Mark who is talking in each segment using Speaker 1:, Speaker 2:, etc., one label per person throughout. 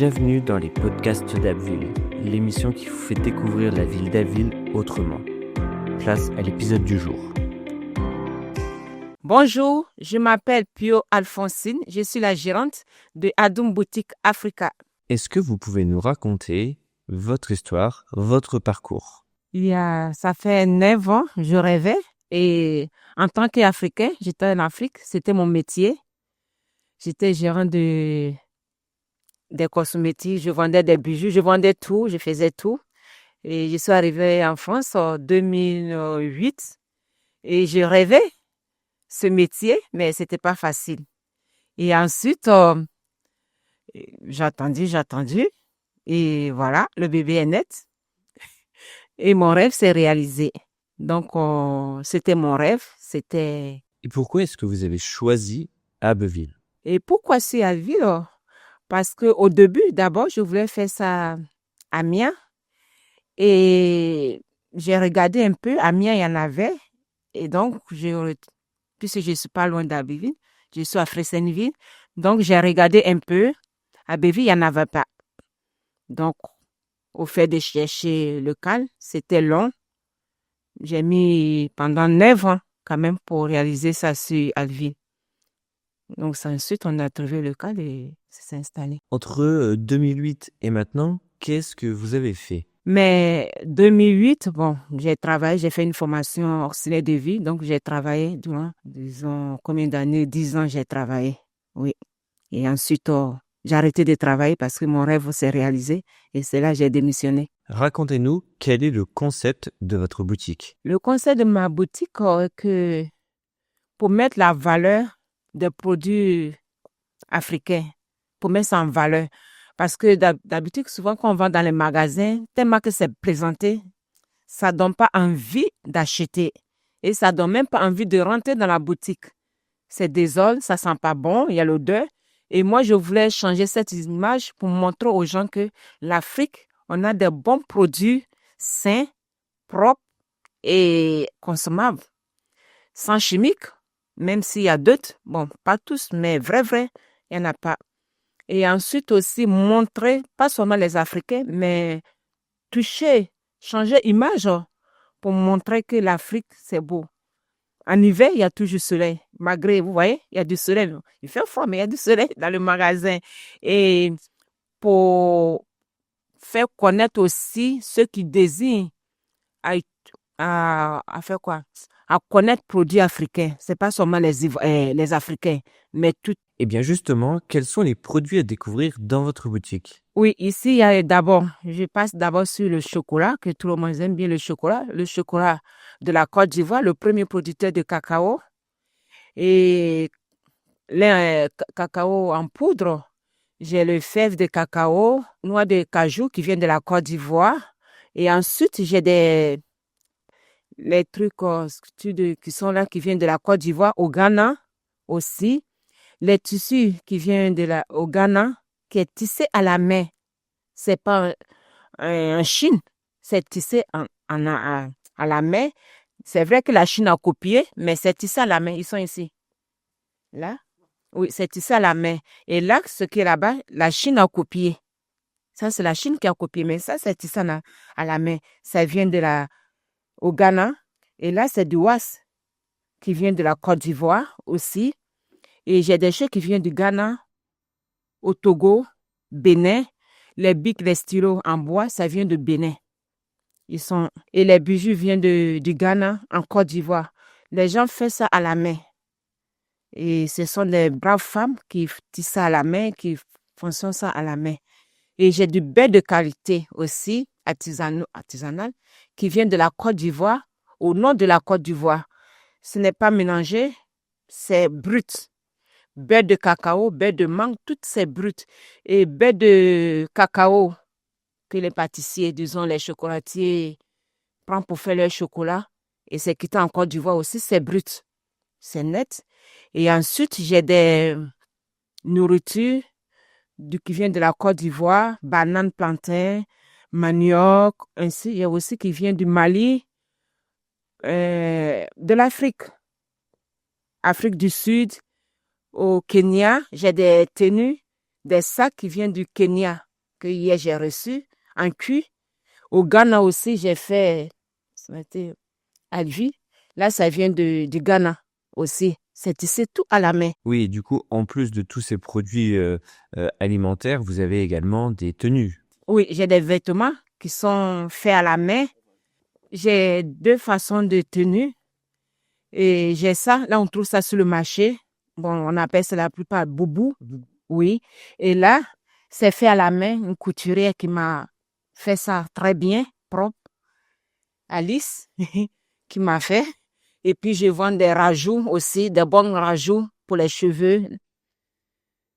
Speaker 1: Bienvenue dans les podcasts d'Abbeville, l'émission qui vous fait découvrir la ville d'Abbeville autrement. Place à l'épisode du jour.
Speaker 2: Bonjour, je m'appelle Pio Alphonsine, je suis la gérante de Adoum Boutique Africa.
Speaker 1: Est-ce que vous pouvez nous raconter votre histoire, votre parcours?
Speaker 2: Ça fait 9 ans, je rêvais et en tant qu'Africain, j'étais en Afrique, c'était mon métier. J'étais gérante des cosmétiques, je vendais des bijoux, je vendais tout, je faisais tout. Et je suis arrivée en France en 2008 et je rêvais ce métier, mais c'était pas facile. Et ensuite, j'ai attendu et voilà, le bébé est net et mon rêve s'est réalisé. Donc, c'était mon rêve, c'était...
Speaker 1: Et pourquoi est-ce que vous avez choisi Abbeville?
Speaker 2: Et pourquoi c'est à Ville? Parce qu'au début, d'abord, je voulais faire ça à Amiens. Et j'ai regardé un peu, à Amiens, il y en avait. Et donc, puisque je ne suis pas loin d'Abbeville, je suis à Fressenville. Donc, j'ai regardé un peu. À Abbeville, il n'y en avait pas. Donc, au fait de chercher le local, c'était long. J'ai mis pendant 9 ans quand même pour réaliser ça sur Abbeville. Donc, ensuite, on a trouvé le local et s'est installé.
Speaker 1: Entre 2008 et maintenant, qu'est-ce que vous avez fait?
Speaker 2: Mais 2008, j'ai travaillé, j'ai fait une formation auxiliaire de vie, donc j'ai travaillé durant, disons, combien d'années? 10 ans, j'ai travaillé, oui. Et ensuite, j'ai arrêté de travailler parce que mon rêve s'est réalisé et c'est là que j'ai démissionné.
Speaker 1: Racontez-nous quel est le concept de votre boutique.
Speaker 2: Le concept de ma boutique est que pour mettre la valeur des produits africains, pour mettre ça en valeur. Parce que d'habitude, souvent, quand on va dans les magasins, tellement que c'est présenté, ça ne donne pas envie d'acheter. Et ça ne donne même pas envie de rentrer dans la boutique. C'est désordre, ça ne sent pas bon, il y a l'odeur. Et moi, je voulais changer cette image pour montrer aux gens que l'Afrique, on a des bons produits sains, propres et consommables, sans chimiques, même s'il y a d'autres. Bon, pas tous, mais vrai, il n'y en a pas. Et ensuite aussi montrer, pas seulement les Africains, mais toucher, changer image pour montrer que l'Afrique, c'est beau. En hiver, il y a toujours soleil. Malgré, vous voyez, il y a du soleil. Il fait froid, mais il y a du soleil dans le magasin. Et pour faire connaître aussi ceux qui désirent à faire quoi? À connaître produits africains. C'est pas seulement les Africains, mais tout.
Speaker 1: Eh bien justement, quels sont les produits à découvrir dans votre boutique?
Speaker 2: Oui, ici, je passe d'abord sur le chocolat, que tout le monde aime bien le chocolat. Le chocolat de la Côte d'Ivoire, le premier producteur de cacao. Et le cacao en poudre. J'ai le fève de cacao, noix de cajou qui vient de la Côte d'Ivoire. Et ensuite, j'ai les trucs qui sont là, qui viennent de la Côte d'Ivoire, au Ghana aussi. Les tissus qui viennent au Ghana, qui est tissé à la main. C'est pas en Chine, c'est tissé à la main. C'est vrai que la Chine a copié, mais c'est tissé à la main. Ils sont ici. Là? Oui, c'est tissé à la main. Et là, ce qui est là-bas, la Chine a copié. Ça, c'est la Chine qui a copié, mais ça, c'est tissé à la main. Ça vient au Ghana. Et là, c'est du was qui vient de la Côte d'Ivoire aussi. Et j'ai des choses qui viennent du Ghana, au Togo, Bénin. Les bics, les stylos en bois, ça vient de Bénin. Et les bijoux viennent du Ghana, en Côte d'Ivoire. Les gens font ça à la main. Et ce sont des braves femmes qui tissent ça à la main, qui font ça à la main. Et j'ai du beurre de qualité aussi, artisanal, qui vient de la Côte d'Ivoire, au nord de la Côte d'Ivoire. Ce n'est pas mélangé, c'est brut. Beurre de cacao, beurre de mangue, tout c'est brut. Et beurre de cacao que les pâtissiers, disons les chocolatiers, prennent pour faire leur chocolat. Et c'est quitté en Côte d'Ivoire aussi, c'est brut. C'est net. Et ensuite, j'ai des nourritures qui viennent de la Côte d'Ivoire, bananes, plantains, manioc, ainsi. Il y a aussi qui vient du Mali, de l'Afrique, Afrique du Sud. Au Kenya, j'ai des tenues, des sacs qui viennent du Kenya. que hier j'ai reçu en cuit. Au Ghana aussi, j'ai fait, ça a été à lui. Là, ça vient du Ghana aussi. C'est tissé tout à la main.
Speaker 1: Oui, du coup, en plus de tous ces produits alimentaires, vous avez également des tenues.
Speaker 2: Oui, j'ai des vêtements qui sont faits à la main. J'ai 2 façons de tenues. Et j'ai ça. Là, on trouve ça sur le marché. Bon, on appelle ça la plupart boubou. Oui. Et là, c'est fait à la main. Une couturière qui m'a fait ça très bien, propre. Alice, qui m'a fait. Et puis, je vends des rajouts aussi, des bons rajouts pour les cheveux,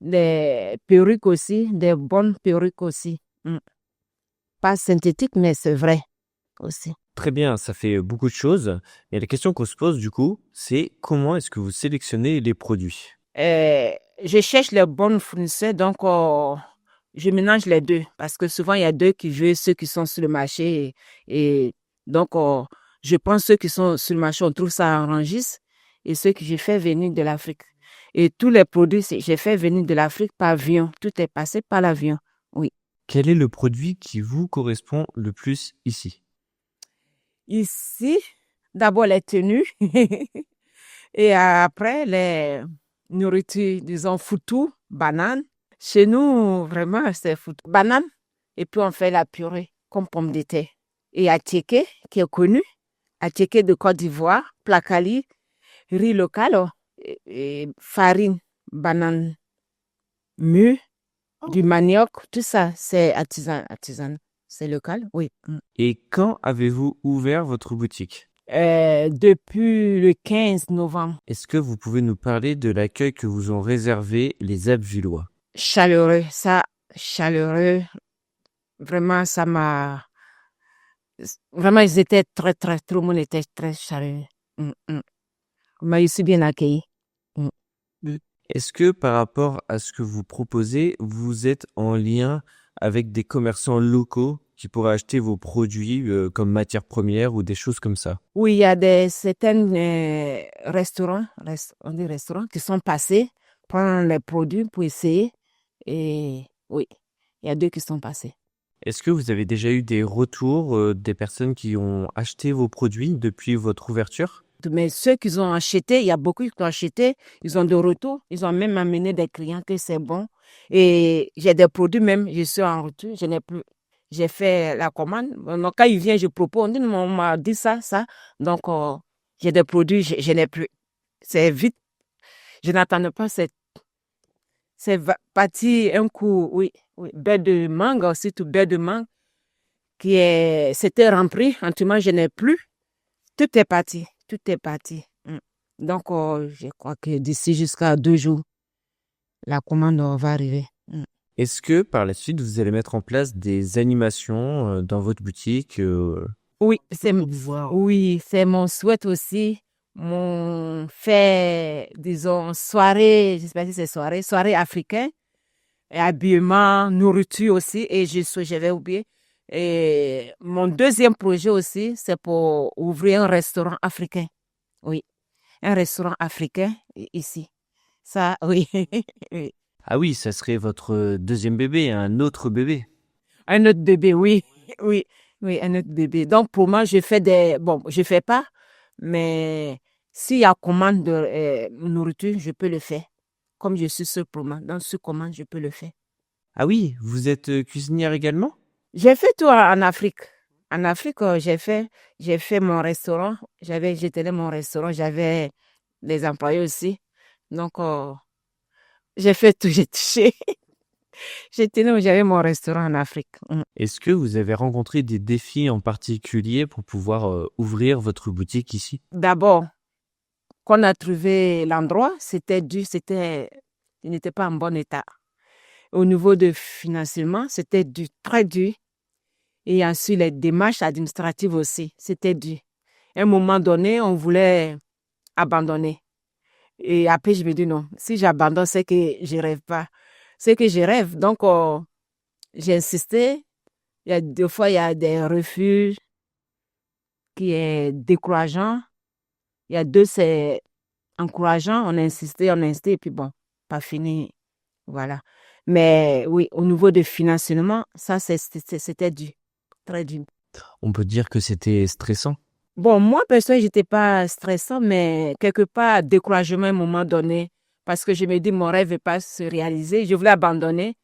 Speaker 2: des perruques aussi, des bonnes perruques aussi. Pas synthétiques, mais c'est vrai aussi.
Speaker 1: Très bien, ça fait beaucoup de choses. Et la question qu'on se pose du coup, c'est comment est-ce que vous sélectionnez les produits?
Speaker 2: Je cherche les bons fournisseurs, donc je mélange les deux. Parce que souvent, il y a deux qui veulent ceux qui sont sur le marché. Et donc, je prends ceux qui sont sur le marché, on trouve ça en Rungis, et ceux que j'ai fait venir de l'Afrique. Et tous les produits, j'ai fait venir de l'Afrique par avion. Tout est passé par l'avion. Oui.
Speaker 1: Quel est le produit qui vous correspond le plus ici?
Speaker 2: Ici, d'abord les tenues. Et après, les nourritures, disons, foutou, banane. Chez nous, vraiment, c'est foutou, banane. Et puis, on fait la purée, comme pomme de terre. Et attiéké, qui est connu, attiéké de Côte d'Ivoire, placali, riz local, et farine, banane mûre, du manioc, tout ça, c'est artisan. C'est local, oui.
Speaker 1: Et quand avez-vous ouvert votre boutique?
Speaker 2: Depuis le 15 novembre.
Speaker 1: Est-ce que vous pouvez nous parler de l'accueil que vous ont réservé les Abbevillois?
Speaker 2: Chaleureux, ça, chaleureux. Vraiment, ça m'a... Vraiment, ils étaient tout le monde était très chaleureux. Mais je suis bien accueilli.
Speaker 1: Est-ce que par rapport à ce que vous proposez, vous êtes en lien avec des commerçants locaux qui pourraient acheter vos produits comme matière première ou des choses comme ça?
Speaker 2: Oui, il y a certains restaurants, on dit restaurants, qui sont passés prendre les produits pour essayer. Et oui, il y a 2 qui sont passés.
Speaker 1: Est-ce que vous avez déjà eu des retours des personnes qui ont acheté vos produits depuis votre ouverture?
Speaker 2: Mais ceux qui ont acheté, il y a beaucoup qui ont acheté, ils ont de retour, ils ont même amené des clients que c'est bon. Et j'ai des produits même, je suis en retour, je n'ai plus. J'ai fait la commande. Donc, quand il vient, je propose, on m'a dit ça. Donc, j'ai des produits, je n'ai plus. C'est vite. Je n'attends pas, c'est parti un coup, oui. Beurre de mangue aussi, tout beurre de mangue, c'était rempli. En tout cas, je n'ai plus. Tout est parti. Tout est parti. Donc, je crois que d'ici jusqu'à 2 jours, la commande va arriver.
Speaker 1: Est-ce que par la suite, vous allez mettre en place des animations dans votre boutique
Speaker 2: Oui, c'est mon souhait aussi. Mon fait, disons, soirée, je ne sais pas si c'est soirée africaine, et habillement, nourriture aussi, et je vais oublier. Et mon deuxième projet aussi, c'est pour ouvrir un restaurant africain. Oui, un restaurant africain ici. Ça, oui. Oui.
Speaker 1: Ah oui, ça serait votre deuxième bébé, un autre bébé.
Speaker 2: Un autre bébé, oui. Oui, oui, un autre bébé. Donc, pour moi, bon, je fais pas, mais s'il y a commande de nourriture, je peux le faire. Comme je suis seule pour moi, dans ce commande, je peux le faire.
Speaker 1: Ah oui, vous êtes cuisinière également?
Speaker 2: J'ai fait tout en Afrique. En Afrique, j'ai fait mon restaurant. J'ai tenu mon restaurant, j'avais des employés aussi. Donc, j'ai fait tout, j'ai touché. J'avais mon restaurant en Afrique.
Speaker 1: Est-ce que vous avez rencontré des défis en particulier pour pouvoir ouvrir votre boutique ici?
Speaker 2: D'abord, quand on a trouvé l'endroit, il n'était pas en bon état. Au niveau de financement, c'était très dur. Et ensuite, les démarches administratives aussi, c'était dur. À un moment donné, on voulait abandonner. Et après, je me dis non, si j'abandonne, c'est que je rêve pas. C'est que je rêve. Donc, j'ai insisté. Il y a 2 fois, il y a des refus qui est décourageant. Il y a 2, c'est encourageant. On a insisté, et puis bon, pas fini. Voilà. Mais oui, au niveau de financement, ça, c'était dur, très dur.
Speaker 1: On peut dire que c'était stressant.
Speaker 2: Bon, moi, personnellement, j'étais pas stressant, mais quelque part, découragement à un moment donné, parce que je me dis, mon rêve ne va pas se réaliser. Je voulais abandonner.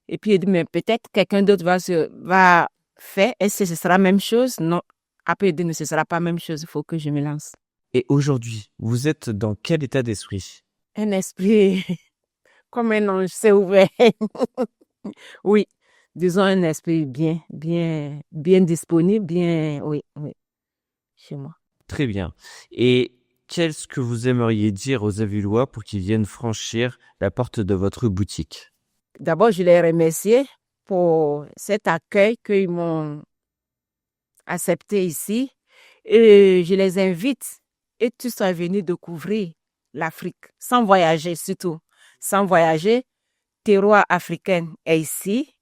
Speaker 2: Et puis, il dit, mais peut-être quelqu'un d'autre va faire. Est-ce que ce sera la même chose? Non. Après, il dit, mais ce sera pas la même chose. Il faut que je me lance.
Speaker 1: Et aujourd'hui, vous êtes dans quel état d'esprit?
Speaker 2: Un esprit, comme un ange, c'est ouvert. Oui. Disons un esprit bien disponible, oui, chez moi.
Speaker 1: Très bien. Et qu'est-ce que vous aimeriez dire aux Avillois pour qu'ils viennent franchir la porte de votre boutique?
Speaker 2: D'abord, je les remercie pour cet accueil qu'ils m'ont accepté ici. Et je les invite et tous à venir découvrir l'Afrique, sans voyager surtout. Sans voyager, terroir africain est ici.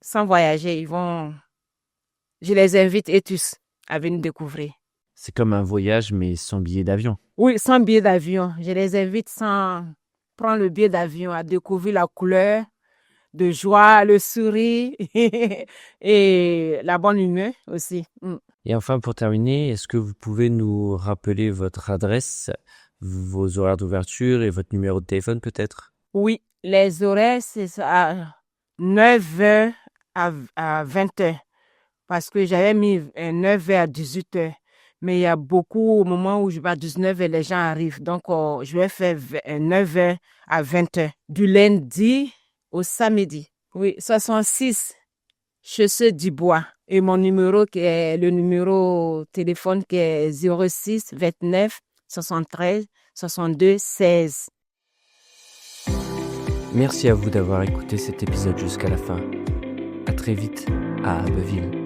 Speaker 2: Sans voyager, je les invite et tous à venir découvrir.
Speaker 1: C'est comme un voyage, mais sans billet d'avion.
Speaker 2: Oui, sans billet d'avion. Je les invite sans prendre le billet d'avion à découvrir la couleur de joie, le sourire et la bonne humeur aussi.
Speaker 1: Et enfin, pour terminer, est-ce que vous pouvez nous rappeler votre adresse, vos horaires d'ouverture et votre numéro de téléphone peut-être?
Speaker 2: Oui, les horaires, c'est à 9h à 20h. Parce que j'avais mis 9h à 18h. Mais il y a beaucoup, au moment où je vais à 19h, les gens arrivent. Donc, je vais faire 9h à 20h. Du lundi au samedi. Oui, 66 Chaussée du Bois. Et mon numéro, qui est le numéro téléphone, qui est 06 29 73 62 16.
Speaker 1: Merci à vous d'avoir écouté cet épisode jusqu'à la fin. À très vite à Abbeville.